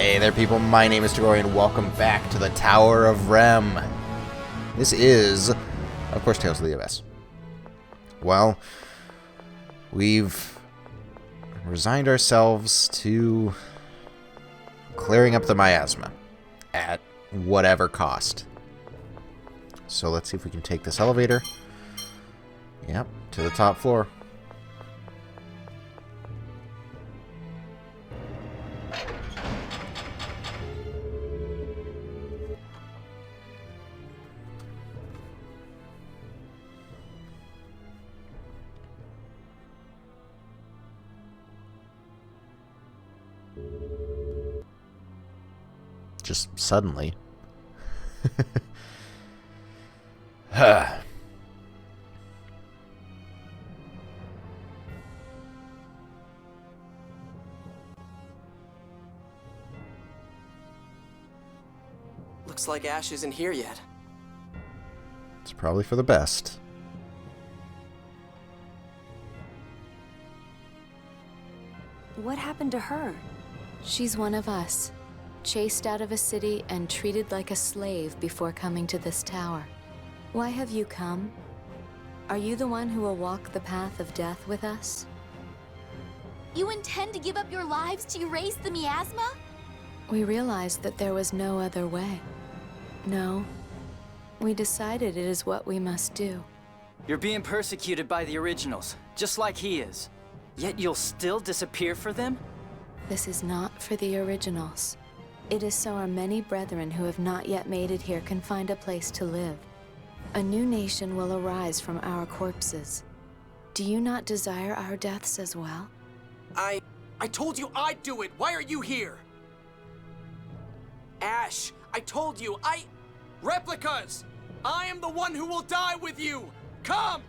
Hey there people, my name is Tagori and welcome back to the Tower of Rem. This is, of course, Tales of the Abyss. Well, we've resigned ourselves to clearing up the miasma at whatever cost. So let's see if we can take this elevator. Yep, to the top floor. Just suddenly. Looks like Ash isn't here yet. It's probably for the best. What happened to her? She's one of us, chased out of a city and treated like a slave before coming to this tower. Why have you come? Are you the one who will walk the path of death with us? You intend to give up your lives to erase the miasma? We realized that there was no other way. No. We decided it is what we must do. You're being persecuted by the originals, just like he is. Yet you'll still disappear for them? This is not for the originals. It is so our many brethren who have not yet made it here can find a place to live. A new nation will arise from our corpses. Do you not desire our deaths as well? I told you I'd do it. Why are you here? Ash, I told you, Replicas! I am the one who will die with you! Come!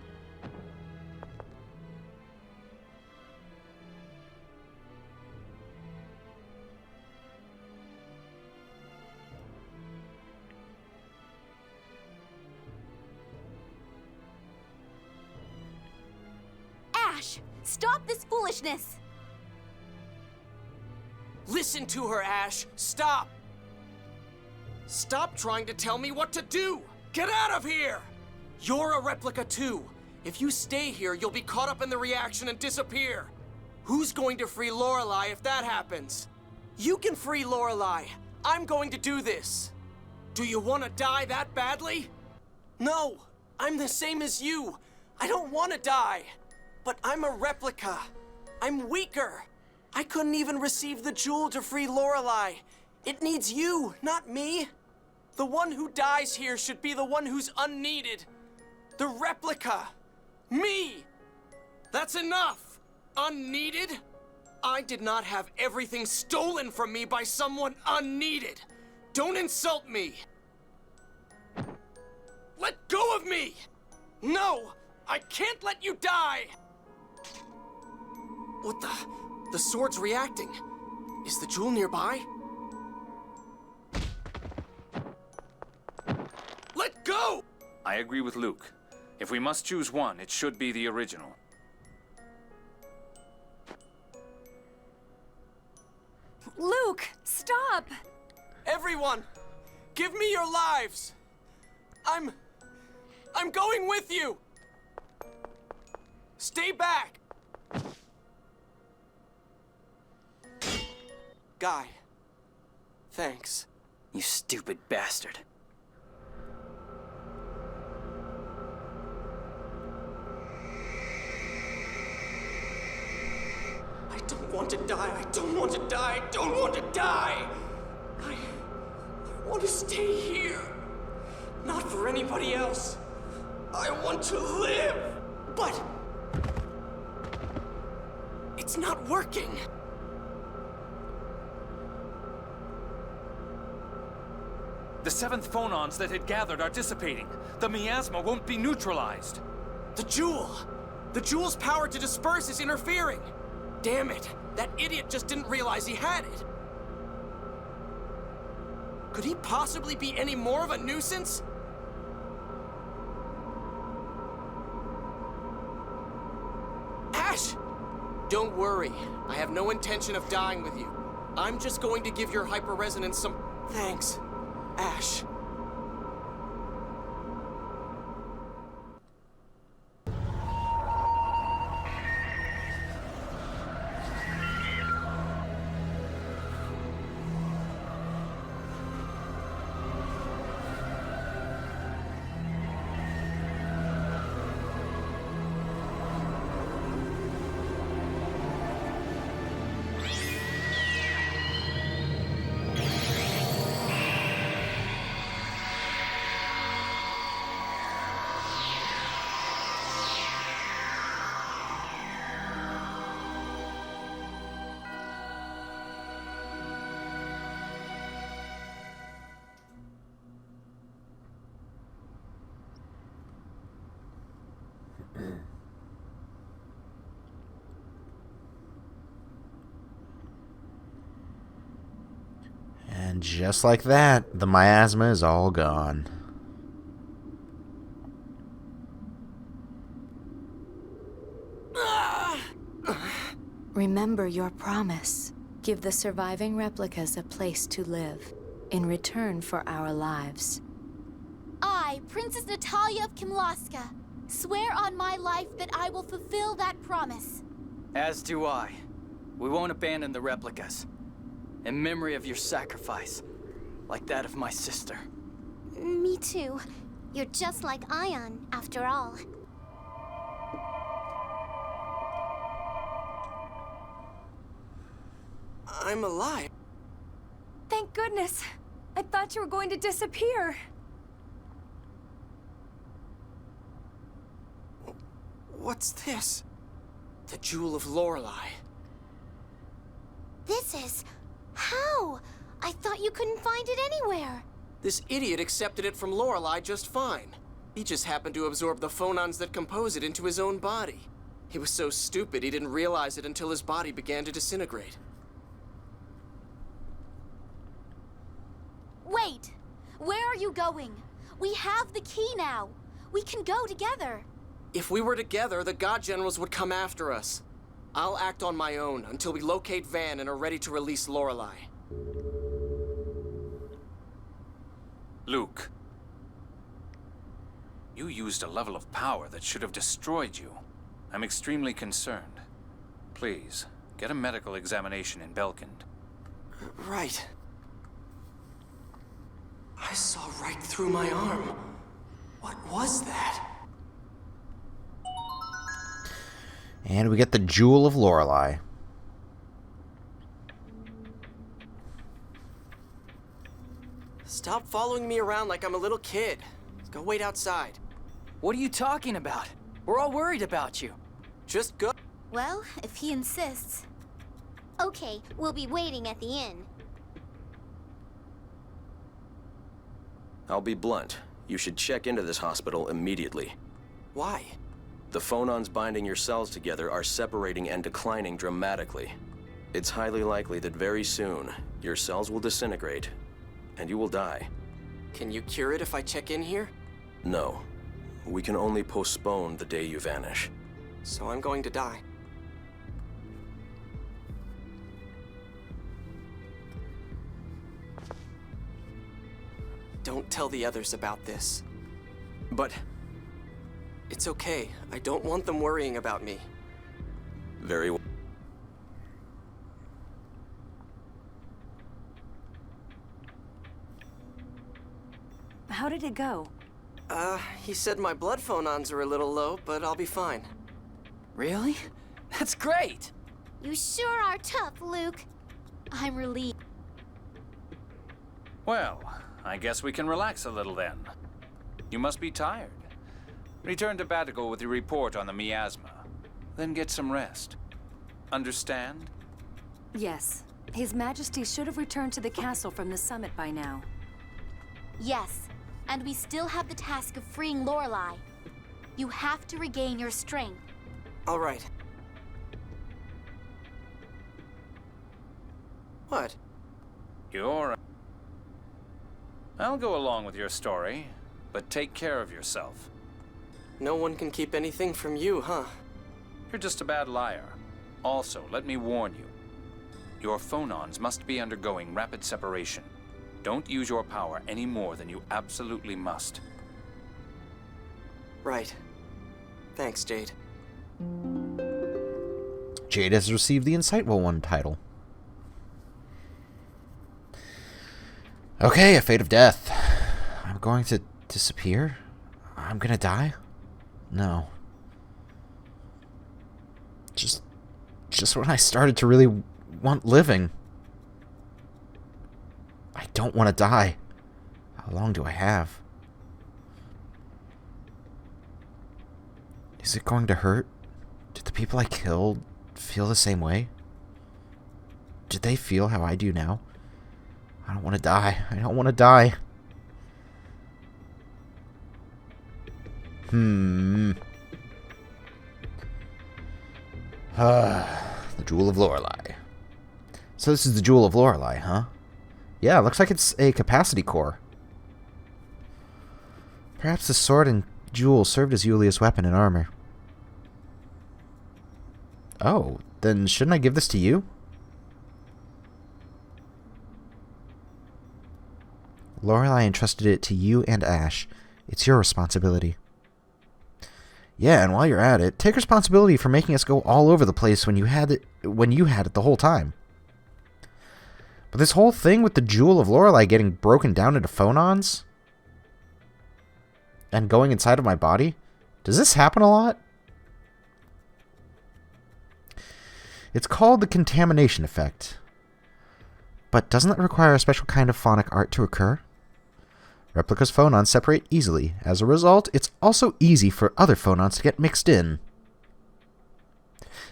Ash, stop this foolishness! Listen to her, Ash. Stop! Stop trying to tell me what to do! Get out of here! You're a replica too. If you stay here, you'll be caught up in the reaction and disappear. Who's going to free Lorelei if that happens? You can free Lorelei. I'm going to do this. Do you want to die that badly? No, I'm the same as you. I don't want to die. But I'm a replica. I'm weaker. I couldn't even receive the jewel to free Lorelei. It needs you, not me. The one who dies here should be the one who's unneeded. The replica. Me. That's enough. Unneeded? I did not have everything stolen from me by someone unneeded. Don't insult me. Let go of me. No, I can't let you die. What the? The sword's reacting. Is the jewel nearby? Let go! I agree with Luke. If we must choose one, it should be the original. Luke, stop! Everyone, give me your lives. I'm going with you. Stay back. Guy, thanks. You stupid bastard. I don't want to die. I don't want to die. I don't want to die. I want to stay here. Not for anybody else. I want to live. But it's not working. The 7th phonons that had gathered are dissipating. The miasma won't be neutralized. The jewel! The jewel's power to disperse is interfering! Damn it! That idiot just didn't realize he had it! Could he possibly be any more of a nuisance? Ash! Don't worry. I have no intention of dying with you. I'm just going to give your hyper-resonance some... Thanks, Ash. And just like that, the miasma is all gone. Remember your promise. Give the surviving replicas a place to live, in return for our lives. I, Princess Natalia of Kimlaska, swear on my life that I will fulfill that promise. As do I. We won't abandon the replicas. In memory of your sacrifice, like that of my sister. Me too. You're just like Ion, after all. I'm alive. Thank goodness. I thought you were going to disappear. What's this? The Jewel of Lorelei. This is... How? I thought you couldn't find it anywhere. This idiot accepted it from Lorelei just fine. He just happened to absorb the phonons that compose it into his own body. He was so stupid he didn't realize it until his body began to disintegrate. Wait! Where are you going? We have the key now. We can go together. If we were together, the God Generals would come after us. I'll act on my own until we locate Van and are ready to release Lorelei. Luke. You used a level of power that should have destroyed you. I'm extremely concerned. Please, get a medical examination in Belkend. Right. I saw right through my arm. What was that? And we get the Jewel of Lorelei. Stop following me around like I'm a little kid. Let's go wait outside. What are you talking about? We're all worried about you. Just go. Well, if he insists. Okay, we'll be waiting at the inn. I'll be blunt. You should check into this hospital immediately. Why? The phonons binding your cells together are separating and declining dramatically. It's highly likely that very soon, your cells will disintegrate, and you will die. Can you cure it if I check in here? No. We can only postpone the day you vanish. So I'm going to die. Don't tell the others about this. But... It's okay. I don't want them worrying about me. very well. How did it go? He said my blood phonons are a little low, but I'll be fine. Really? That's great! You sure are tough, Luke. I'm relieved. Well, I guess we can relax a little then. You must be tired. Return to Batigal with your report on the miasma. Then get some rest. Understand? Yes. His Majesty should have returned to the castle from the summit by now. Yes, and we still have the task of freeing Lorelei. You have to regain your strength. All right. What? You're... I'll go along with your story, but take care of yourself. No one can keep anything from you, huh? You're just a bad liar. Also, let me warn you. your phonons must be undergoing rapid separation. Don't use your power any more than you absolutely must. Right. Thanks, Jade. Jade has received the Insightful One title. Okay, a fate of death. I'm going to disappear? I'm gonna die? No. Just when I started to really want living. I don't want to die. How long do I have? Is it going to hurt? Did the people I killed feel the same way? Did they feel how I do now? I don't want to die. I don't want to die. The Jewel of Lorelei. So this is the Jewel of Lorelei, huh? Yeah, looks like it's a capacity core. Perhaps the sword and jewel served as Yulia's weapon and armor. Oh, then shouldn't I give this to you? Lorelei entrusted it to you and Ash. It's your responsibility. Yeah, and while you're at it, take responsibility for making us go all over the place when you had it the whole time. But this whole thing with the Jewel of Lorelei getting broken down into phonons and going inside of my body, does this happen a lot? It's called the contamination effect. But doesn't it require a special kind of phonic art to occur? Replicas' phonons separate easily. As a result, it's also easy for other phonons to get mixed in.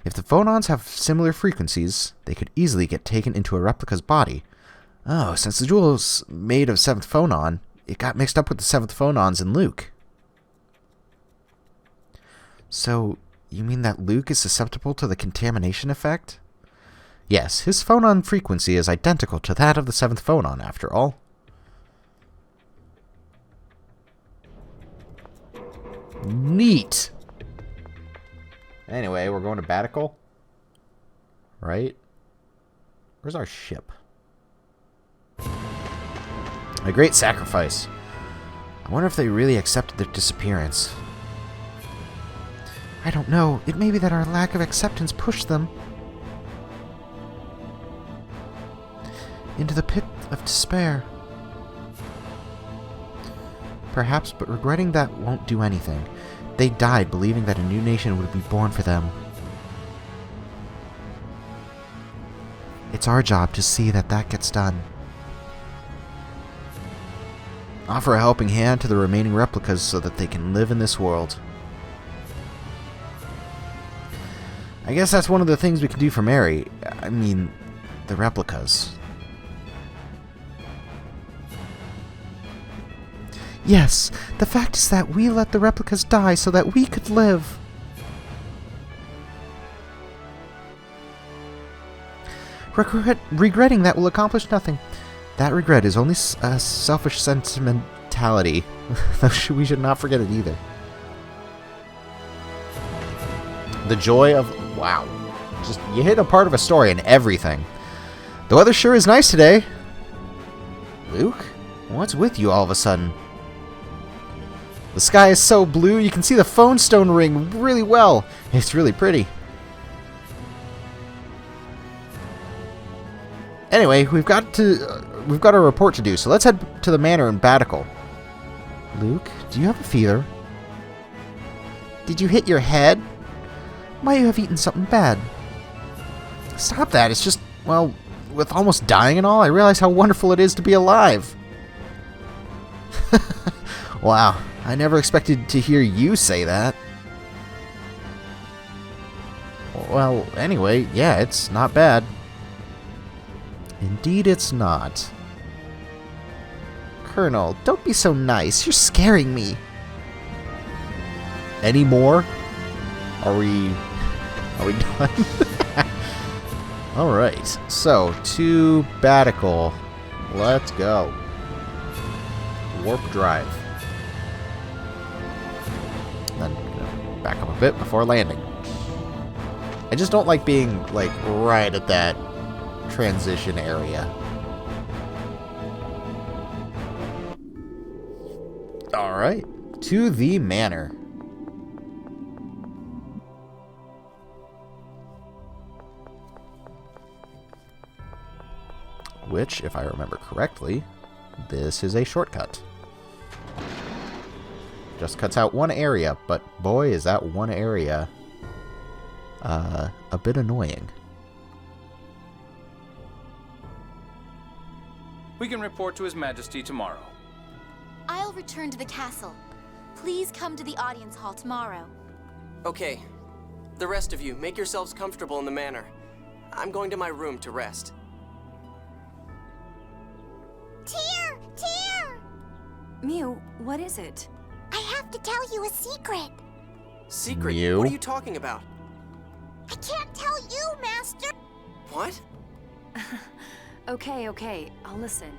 If the phonons have similar frequencies, they could easily get taken into a replica's body. Oh, since the jewel is made of 7th phonon, it got mixed up with the 7th phonons in Luke. So, you mean that Luke is susceptible to the contamination effect? Yes, his phonon frequency is identical to that of the 7th phonon, after all. Neat! Anyway, we're going to Batical. Right? Where's our ship? A great sacrifice. I wonder if they really accepted their disappearance. I don't know. It may be that our lack of acceptance pushed them into the pit of despair. Perhaps, but regretting that won't do anything. They died believing that a new nation would be born for them. It's our job to see that that gets done. Offer a helping hand to the remaining replicas so that they can live in this world. I guess that's one of the things we can do for Mary. I mean, the replicas. Yes, the fact is that we let the replicas die so that we could live. Regretting that will accomplish nothing. That regret is only a selfish sentimentality. We should not forget it either. The joy of... Wow. Just, you hit a part of a story and everything. The weather sure is nice today. Luke? What's with you all of a sudden? The sky is so blue, you can see the phone stone ring really well. It's really pretty. Anyway, we've got a report to do, so let's head to the manor in Batical. Luke, do you have a fever? Did you hit your head? Might you have eaten something bad? Stop that, it's just, well, with almost dying and all, I realize how wonderful it is to be alive. Wow, I never expected to hear you say that. Well, anyway, yeah, it's not bad. Indeed it's not. Colonel, don't be so nice. You're scaring me. Any more? Are we done? Alright, so, to Batical. Let's go. Warp drive. Then, back up a bit before landing. I just don't like being, like, right at that transition area. Alright, to the manor. Which, if I remember correctly, this is a shortcut. Just cuts out one area, but boy, is that one area a bit annoying. We can report to His Majesty tomorrow. I'll return to the castle. Please come to the audience hall tomorrow. Okay. The rest of you, make yourselves comfortable in the manor. I'm going to my room to rest. Tyr! Tyr! Mew, what is it? I have to tell you a secret. Secret? Mew? What are you talking about? I can't tell you, Master. What? Okay, I'll listen.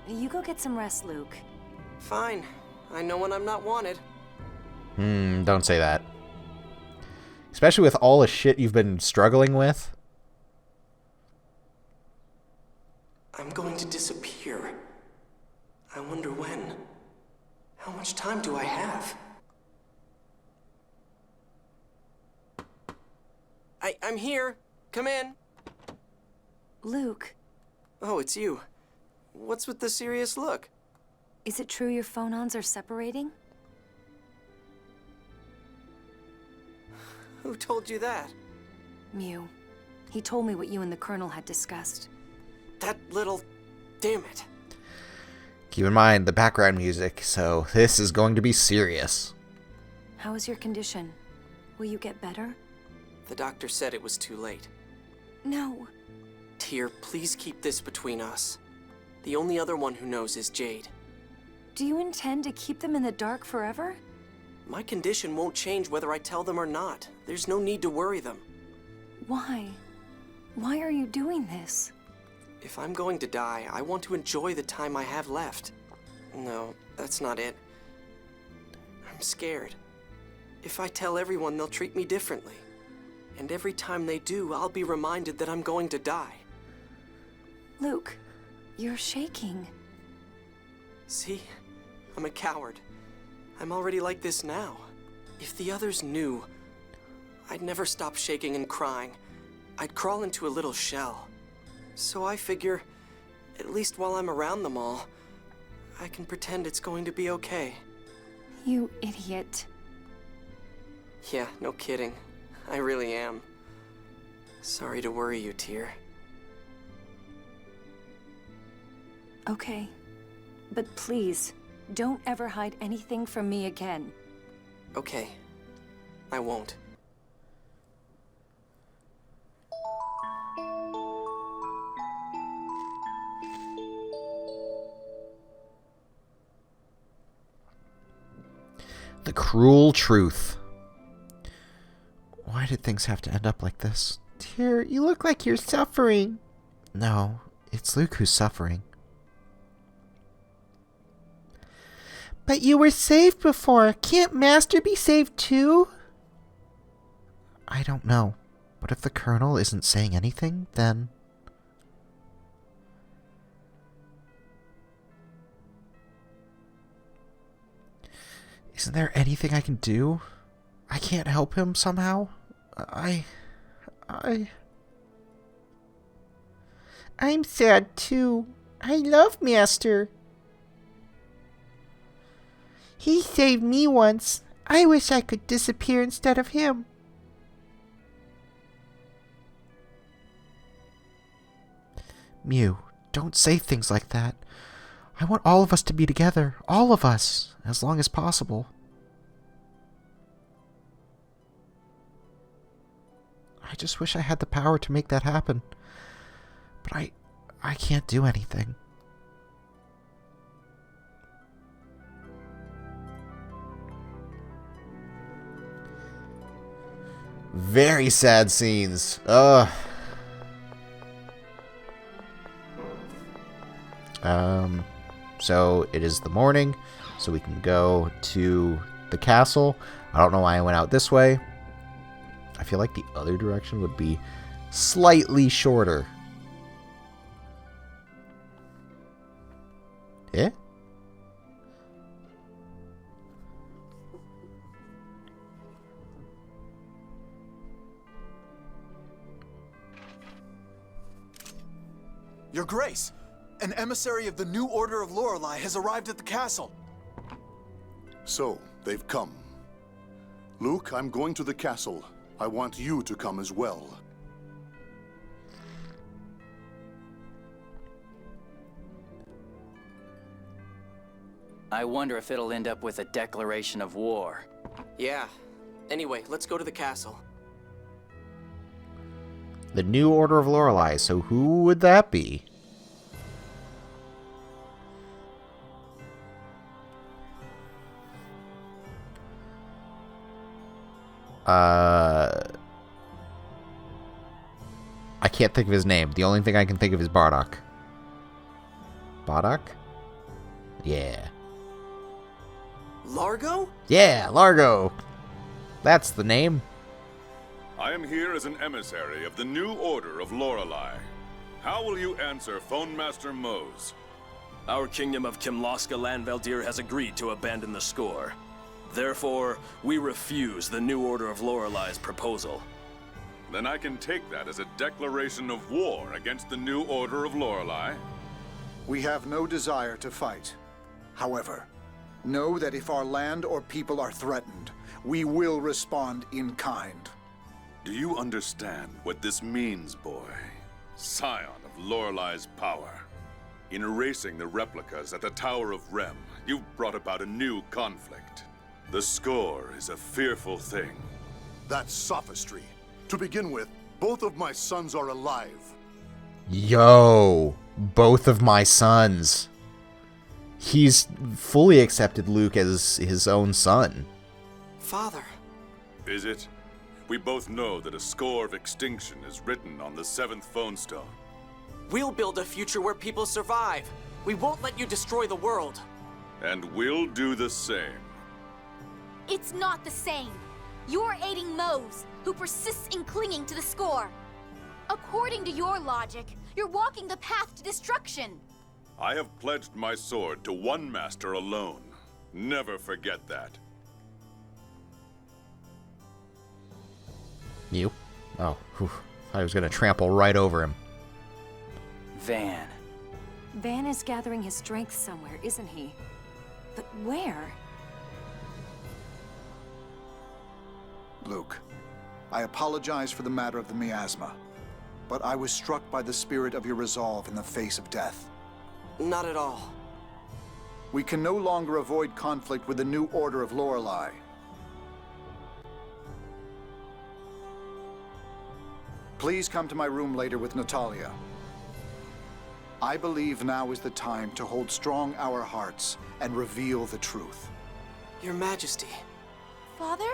You go get some rest, Luke. Fine. I know when I'm not wanted. Don't say that. Especially with all the shit you've been struggling with. I'm going to disappear. I wonder when. How much time do I have? I'm here. Come in. Luke, Oh, it's you. What's with the serious look? is it true your phonons are separating? Who told you that? Mew, he told me what you and the Colonel had discussed. That little... Damn it. Keep in mind the background music, so this is going to be serious. How is your condition? Will you get better? The doctor said it was too late. No. Tyr, please keep this between us. The only other one who knows is Jade. Do you intend to keep them in the dark forever? My condition won't change whether I tell them or not. There's no need to worry them. Why? Why are you doing this? If I'm going to die, I want to enjoy the time I have left. No, that's not it. I'm scared. If I tell everyone, they'll treat me differently. And every time they do, I'll be reminded that I'm going to die. Luke, you're shaking. See? I'm a coward. I'm already like this now. If the others knew, I'd never stop shaking and crying. I'd crawl into a little shell. So I figure, at least while I'm around them all, I can pretend it's going to be okay. You idiot. Yeah, no kidding. I really am. Sorry to worry you, Tyr. Okay. But please, don't ever hide anything from me again. Okay. I won't. The cruel truth. Why did things have to end up like this? Tyr, you look like you're suffering. No, it's Luke who's suffering. But you were saved before. Can't Master be saved too? I don't know. But if the Colonel isn't saying anything, then... Isn't there anything I can do? I can't help him somehow? I'm sad too. I love Master. He saved me once. I wish I could disappear instead of him. Mew, don't say things like that. I want all of us to be together. All of us. As long as possible. I just wish I had the power to make that happen. But I can't do anything. Very sad scenes. So it is the morning, so we can go to the castle. I don't know why I went out this way. I feel like the other direction would be slightly shorter. Eh? Your Grace, an emissary of the New Order of Lorelei has arrived at the castle. So, they've come. Luke, I'm going to the castle. I want you to come as well. I wonder if it'll end up with a declaration of war. Yeah. Anyway, let's go to the castle. The New Order of Lorelei. So who would that be? I can't think of his name. The only thing I can think of is Bardock. Bardock? Yeah. Largo? Yeah, Largo. That's the name. I am here as an emissary of the New Order of Lorelei. How will you answer Phone Master Mose? Our kingdom of Kimloska Lanveldir has agreed to abandon the score. Therefore, we refuse the New Order of Lorelei's proposal. Then I can take that as a declaration of war against the New Order of Lorelei. We have no desire to fight. However, know that if our land or people are threatened, we will respond in kind. Do you understand what this means, boy? Scion of Lorelei's power. In erasing the replicas at the Tower of Rem, you've brought about a new conflict. The score is a fearful thing. That's sophistry. To begin with, both of my sons are alive. Yo, both of my sons. He's fully accepted Luke as his own son. Father. Is it? We both know that a score of extinction is written on the 7th phone stone. We'll build a future where people survive. We won't let you destroy the world. And we'll do the same. It's not the same. You're aiding Mose, who persists in clinging to the score. According to your logic, you're walking the path to destruction. I have pledged my sword to one master alone. Never forget that. You? Oh, whew. I was gonna trample right over him. Van. Van is gathering his strength somewhere, isn't he? But where? Luke, I apologize for the matter of the miasma, but I was struck by the spirit of your resolve in the face of death. Not at all. We can no longer avoid conflict with the New Order of Lorelei. Please come to my room later with Natalia. I believe now is the time to hold strong our hearts and reveal the truth. Your Majesty. Father?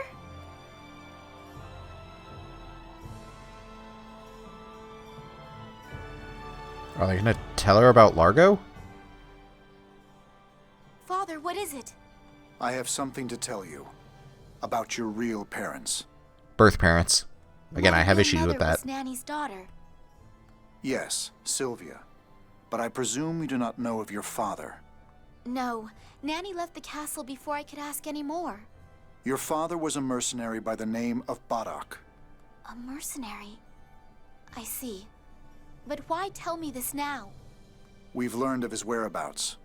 Are they gonna tell her about Largo? Father, what is it? I have something to tell you about your real parents. Birth parents. Again, I have issues with that. Was Nanny's daughter. Yes, Sylvia. But I presume you do not know of your father. No, Nanny left the castle before I could ask any more. Your father was a mercenary by the name of Bardock. A mercenary? I see. But why tell me this now? We've learned of his whereabouts.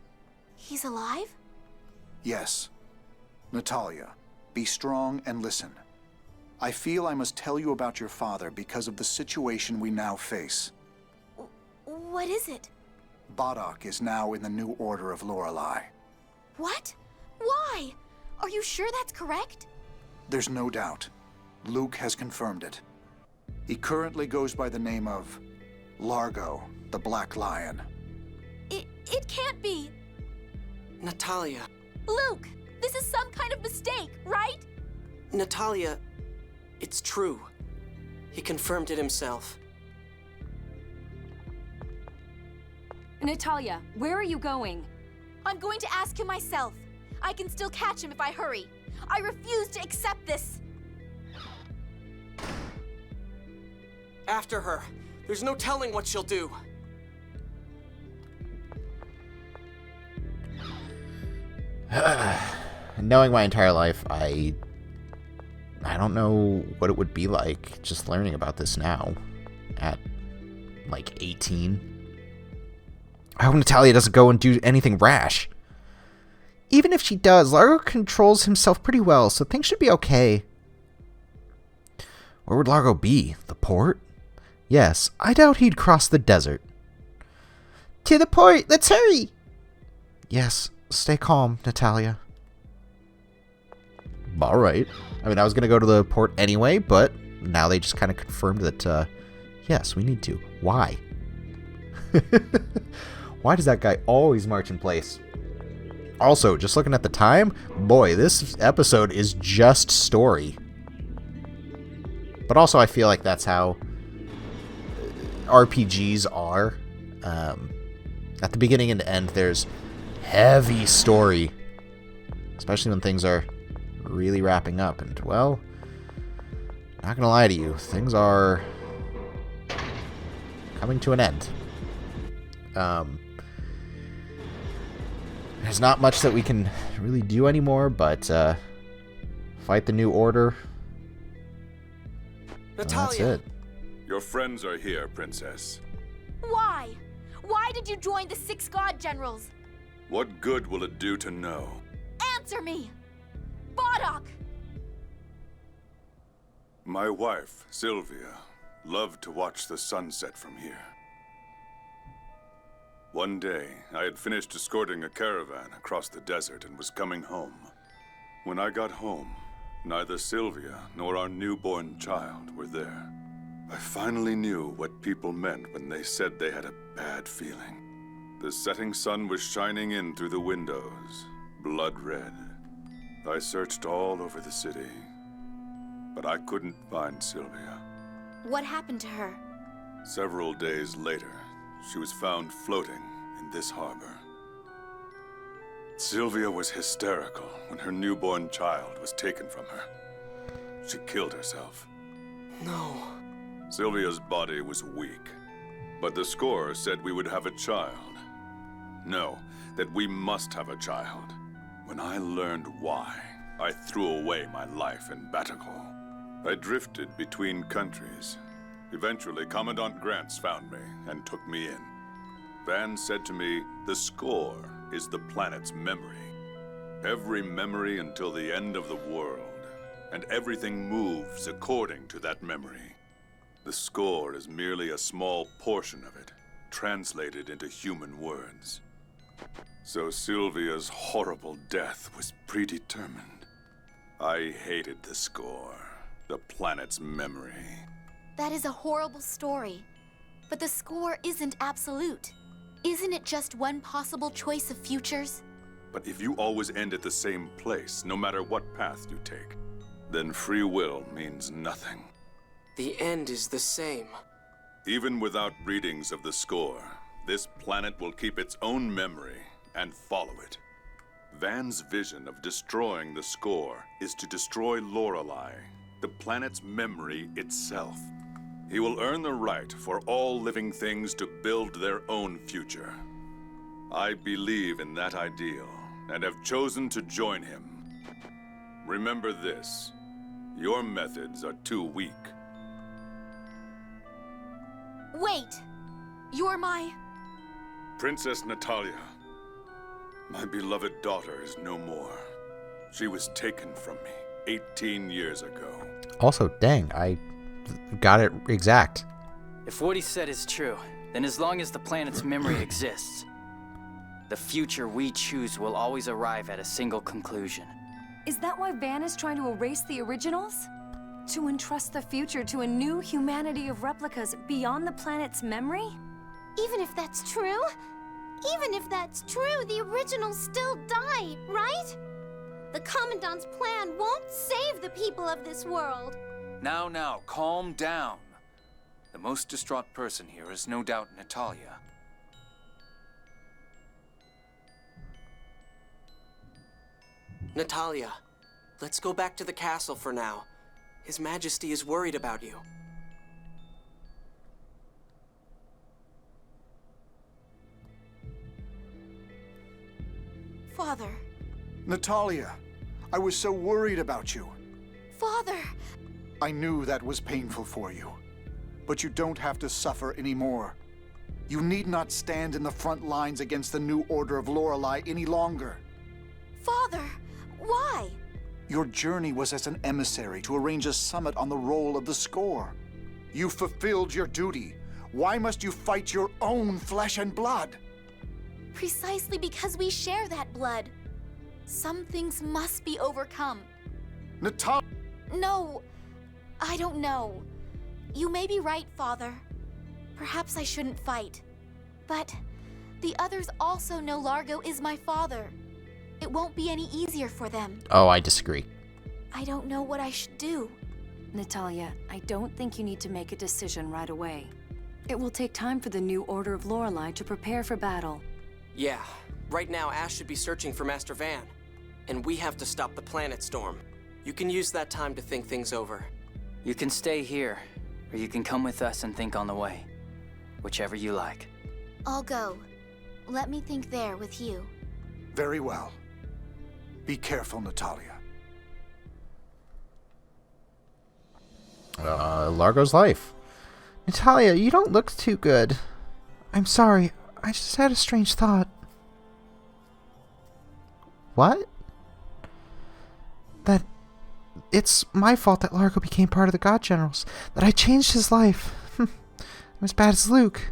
He's alive? Yes. Natalia, be strong and listen. I feel I must tell you about your father because of the situation we now face. What is it? Bardock is now in the New Order of Lorelei. What? Why? Are you sure that's correct? There's no doubt. Luke has confirmed it. He currently goes by the name of Largo, the Black Lion. It can't be. Natalia. Luke, this is some kind of mistake, right? Natalia, it's true. He confirmed it himself. Natalia, where are you going? I'm going to ask him myself. I can still catch him if I hurry. I refuse to accept this. After her. There's no telling what she'll do. Knowing my entire life, I don't know what it would be like just learning about this now at like 18. I hope Natalia doesn't go and do anything rash. Even if she does, Largo controls himself pretty well, so things should be okay. Where would Largo be? The port? Yes, I doubt he'd cross the desert. To the port! Let's hurry! Yes, stay calm, Natalia. Alright. I mean, I was going to go to the port anyway, but now they just kind of confirmed that, yes, we need to. Why? Why does that guy always march in place? Also, just looking at the time, boy, this episode is just story. But also, I feel like that's how RPGs are. At the beginning and end, there's heavy story. Especially when things are really wrapping up. And, well, not gonna lie to you, things are coming to an end. There's not much that we can really do anymore, but fight the New Order. Natalia! That's it. Your friends are here, Princess. Why? Why did you join the 6 God Generals? What good will it do to know? Answer me! Bardock! My wife, Sylvia, loved to watch the sunset from here. One day, I had finished escorting a caravan across the desert and was coming home. When I got home, neither Sylvia nor our newborn child were there. I finally knew what people meant when they said they had a bad feeling. The setting sun was shining in through the windows, blood red. I searched all over the city, but I couldn't find Sylvia. What happened to her? Several days later, she was found floating in this harbor. Sylvia was hysterical when her newborn child was taken from her. She killed herself. No. Sylvia's body was weak, but the score said we would have a child. No, that we must have a child. When I learned why, I threw away my life in Batikal. I drifted between countries. Eventually, Commandant Grants found me and took me in. Van said to me, the score is the planet's memory. Every memory until the end of the world, and everything moves according to that memory. The score is merely a small portion of it, translated into human words. So Sylvia's horrible death was predetermined. I hated the score, the planet's memory. That is a horrible story. But the score isn't absolute. Isn't it just one possible choice of futures? But if you always end at the same place, no matter what path you take, then free will means nothing. The end is the same. Even without readings of the score, this planet will keep its own memory and follow it. Van's vision of destroying the score is to destroy Lorelei, the planet's memory itself. He will earn the right for all living things to build their own future. I believe in that ideal and have chosen to join him. Remember this, your methods are too weak. Wait! You're my... Princess Natalia. My beloved daughter is no more. She was taken from me 18 years ago. Also, dang, I got it exact. If what he said is true, then as long as the planet's memory exists, the future we choose will always arrive at a single conclusion. Is that why Van is trying to erase the originals? To entrust the future to a new humanity of replicas beyond the planet's memory? Even if that's true? Even if that's true, the originals still die, right? The Commandant's plan won't save the people of this world. Now, calm down. The most distraught person here is no doubt Natalia. Natalia, let's go back to the castle for now. His Majesty is worried about you. Father, Natalia, I was so worried about you. Father! I knew that was painful for you. But you don't have to suffer anymore. You need not stand in the front lines against the New Order of Lorelei any longer. Father! Why? Your journey was as an emissary to arrange a summit on the roll of the score. You fulfilled your duty. Why must you fight your own flesh and blood? Precisely because we share that blood. Some things must be overcome. Natalia! No, I don't know. You may be right, Father. Perhaps I shouldn't fight. But the others also know Largo is my father. It won't be any easier for them. Oh, I disagree. I don't know what I should do. Natalia, I don't think you need to make a decision right away. It will take time for the New Order of Lorelei to prepare for battle. Yeah, right now Ash should be searching for Master Van. And we have to stop the planet storm. You can use that time to think things over. You can stay here, or you can come with us and think on the way. Whichever you like. I'll go. Let me think there with you. Very well. Be careful, Natalia. Largo's life. Natalia, you don't look too good. I'm sorry. I just had a strange thought. What? That it's my fault that Largo became part of the God Generals. That I changed his life. I'm as bad as Luke.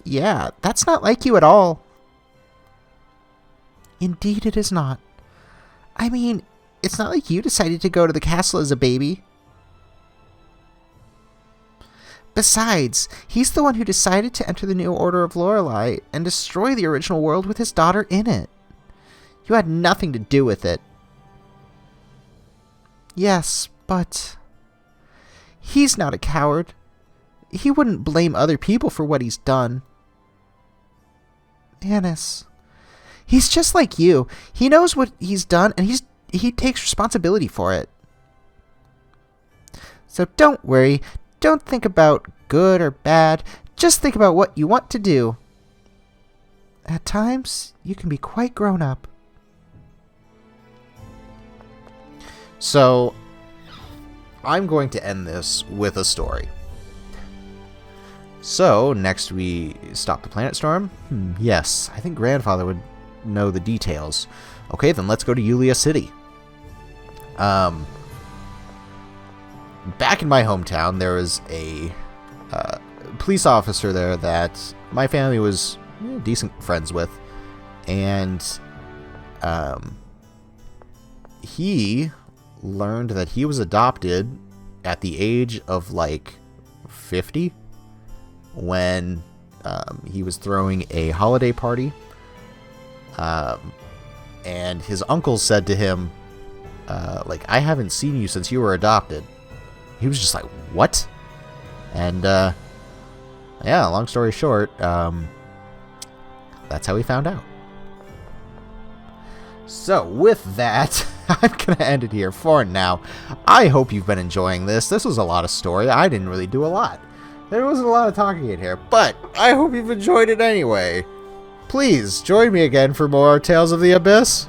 Yeah, that's not like you at all. Indeed it is not. I mean, it's not like you decided to go to the castle as a baby. Besides, he's the one who decided to enter the New Order of Lorelei and destroy the original world with his daughter in it. You had nothing to do with it. Yes, but he's not a coward. He wouldn't blame other people for what he's done. Annis, he's just like you. He knows what he's done and he takes responsibility for it. So don't worry. Don't think about good or bad. Just think about what you want to do. At times, you can be quite grown up. So, I'm going to end this with a story. So, next we stop the planet storm? Yes, I think Grandfather would know the details. Okay, then let's go to Yulia City. Back in my hometown, there was a police officer there that my family was decent friends with, and he learned that he was adopted at the age of like 50 when he was throwing a holiday party, and his uncle said to him, like, I haven't seen you since you were adopted. He was just like, what? And, yeah, long story short, that's how we found out. So, with that, I'm going to end it here for now. I hope you've been enjoying this. This was a lot of story. I didn't really do a lot. There wasn't a lot of talking in here, but I hope you've enjoyed it anyway. Please, join me again for more Tales of the Abyss.